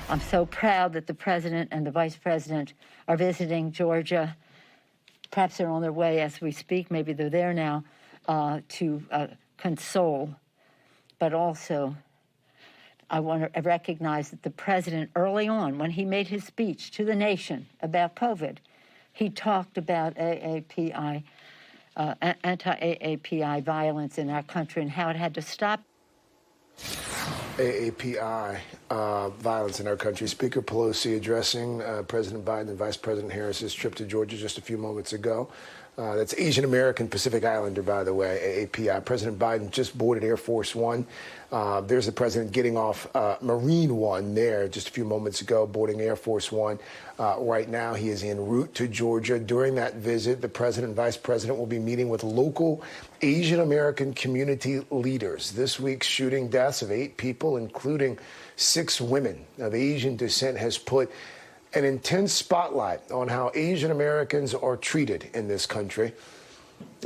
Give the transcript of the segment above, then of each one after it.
I'm so proud that the president and the vice president are visiting Georgia. Perhaps they're on their way as we speak. Maybe they're there now to console. But also, I want to recognize that the president, early on, when he made his speech to the nation about COVID, he talked about AAPI, anti-AAPI violence in our country and how it had to stop. AAPI violence in our country. Speaker Pelosi addressing President Biden and Vice President Harris's trip to Georgia just a few moments ago. That's Asian American Pacific Islander, by the way, AAPI. President Biden just boarded Air Force One. There's the president getting off Marine One there just a few moments ago, boarding Air Force One. Right now, he is en route to Georgia. During that visit, the president and vice president will be meeting with local Asian American community leaders. This week's shooting deaths of 8 people, including 6 women of Asian descent, has put an intense spotlight on how Asian Americans are treated in this country.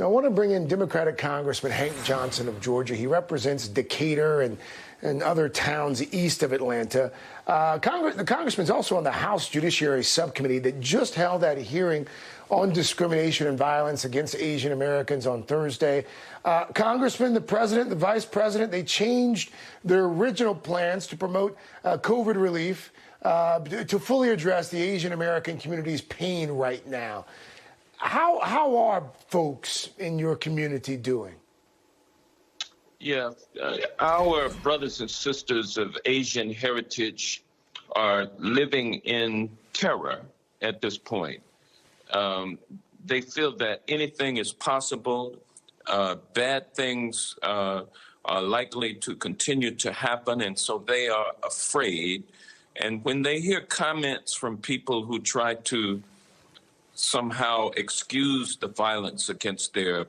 I want to bring in Democratic Congressman Hank Johnson of Georgia. He represents Decatur and other towns east of Atlanta. The congressman's also on the House Judiciary Subcommittee that just held that hearing on discrimination and violence against Asian Americans on Thursday. Congressman, the president, the vice president, they changed their original plans to promote COVID relief to fully address the Asian American community's pain right now. How are folks in your community doing? Yeah, our brothers and sisters of Asian heritage are living in terror at this point. They feel that anything is possible. Bad things are likely to continue to happen, and so they are afraid. And when they hear comments from people who try to somehow excuse the violence against their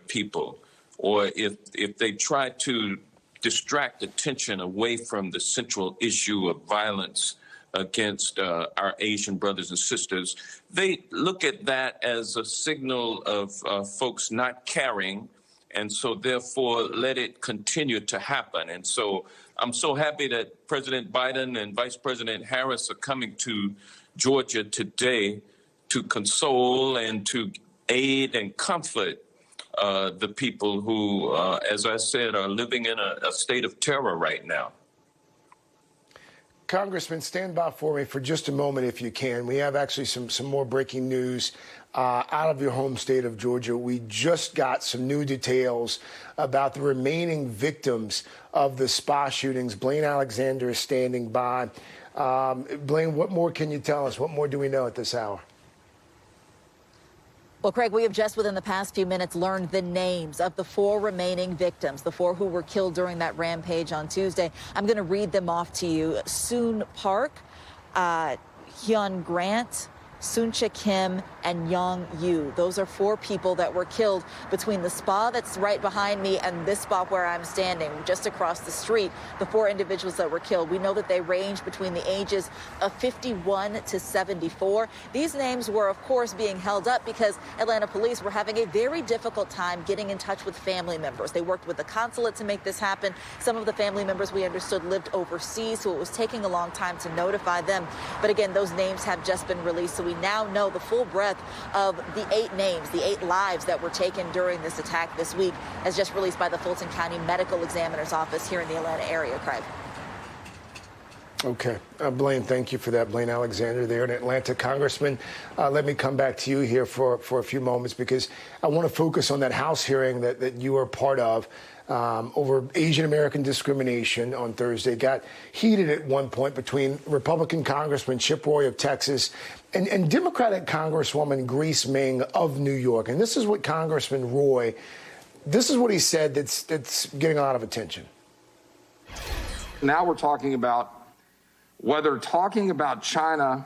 people, or if they try to distract attention away from the central issue of violence against our Asian brothers and sisters, they look at that as a signal of folks not caring, and so therefore let it continue to happen. And so I'm so happy that President Biden and Vice President Harris are coming to Georgia today to console and to aid and comfort the people who, as I said, are living in a state of terror right now. Congressman, stand by for me for just a moment if you can. We have actually some more breaking news out of your home state of Georgia. We just got some new details about the remaining victims of the spa shootings. Blaine Alexander is standing by. Blaine, what more can you tell us? What more do we know at this hour? Well, Craig, we have just within the past few minutes learned the names of the 4 remaining victims, the 4 who were killed during that rampage on Tuesday. I'm going to read them off to you. Soon Park, Hyun Grant, Suncha Kim, and Young Yu. Those are 4 people that were killed between the spa that's right behind me and this spot where I'm standing, just across the street. The 4 individuals that were killed, we know that they range between the ages of 51 to 74. These names were, of course, being held up because Atlanta police were having a very difficult time getting in touch with family members. They worked with the consulate to make this happen. Some of the family members, we understood, lived overseas, so it was taking a long time to notify them. But again, those names have just been released, so we now know the full breadth of the 8 names, the 8 lives that were taken during this attack this week, as just released by the Fulton County Medical Examiner's Office here in the Atlanta area, Craig. Okay. Blaine, thank you for that. Blaine Alexander there in Atlanta. Congressman, let me come back to you here for a few moments because I want to focus on that House hearing that you are part of over Asian American discrimination on Thursday. Got heated at one point between Republican Congressman Chip Roy of Texas and Democratic Congresswoman Grace Meng of New York. And this is what Congressman Roy, this is what he said that's getting a lot of attention. Now we're talking about whether talking about China,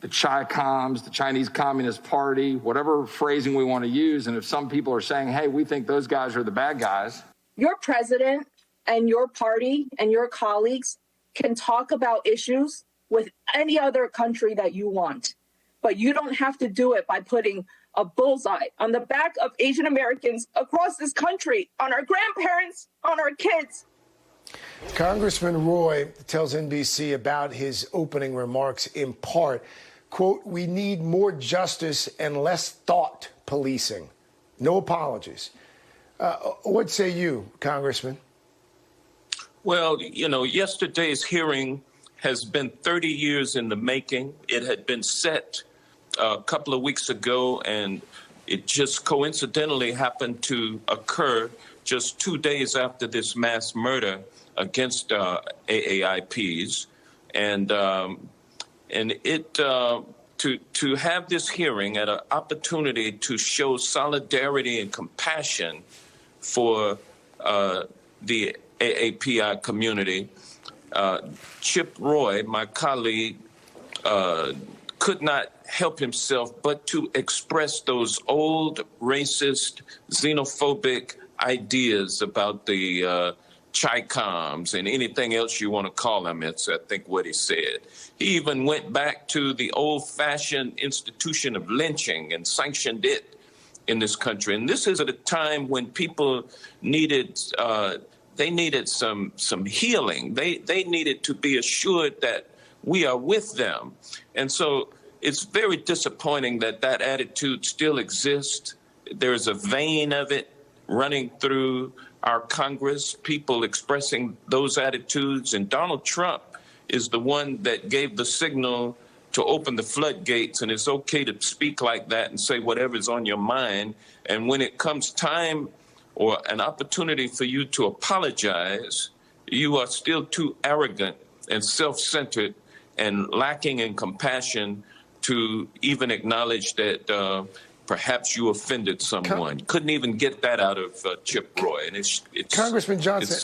the Chi-Coms, the Chinese Communist Party, whatever phrasing we want to use, and if some people are saying, hey, we think those guys are the bad guys. Your president and your party and your colleagues can talk about issues with any other country that you want, but you don't have to do it by putting a bullseye on the back of Asian Americans across this country, on our grandparents, on our kids. Congressman Roy tells NBC about his opening remarks in part, quote, "We need more justice and less thought policing." No apologies. What say you, Congressman? Well, you know, yesterday's hearing has been 30 years in the making. It had been set a couple of weeks ago, and it just coincidentally happened to occur just 2 days after this mass murder against AAIPs. And to have this hearing at an opportunity to show solidarity and compassion for the AAPI community, Chip Roy, my colleague, could not help himself but to express those old racist, xenophobic ideas about the Chi-Coms and anything else you want to call them. It's, I think, what he said. He even went back to the old-fashioned institution of lynching and sanctioned it in this country. And this is at a time when people needed they needed some healing. They needed to be assured that we are with them. And so it's very disappointing that that attitude still exists. There's a vein of it running through our Congress, people expressing those attitudes. And Donald Trump is the one that gave the signal to open the floodgates, and it's okay to speak like that and say whatever's on your mind. And when it comes time or an opportunity for you to apologize, you are still too arrogant and self-centered and lacking in compassion to even acknowledge that perhaps you offended someone. Couldn't even get that out of Chip Roy. And it's Congressman Johnson,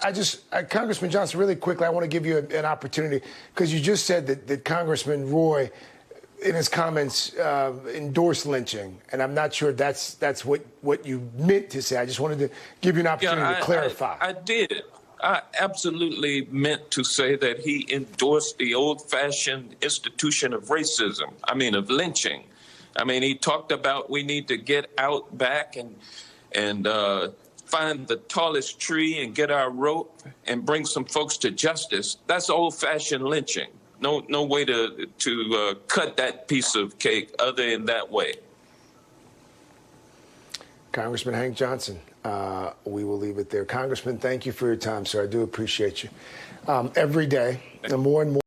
Congressman Johnson, really quickly, I want to give you an opportunity, because you just said that Congressman Roy, in his comments, endorsed lynching, and I'm not sure that's what you meant to say. I just wanted to give you an opportunity to clarify. I did. I absolutely meant to say that he endorsed the old-fashioned institution of racism. I mean, of lynching. I mean, he talked about we need to get out back and find the tallest tree and get our rope and bring some folks to justice. That's old-fashioned lynching. No way to cut that piece of cake other in that way. Congressman Hank Johnson, we will leave it there. Congressman, thank you for your time, sir. I do appreciate you. Every day, the more and more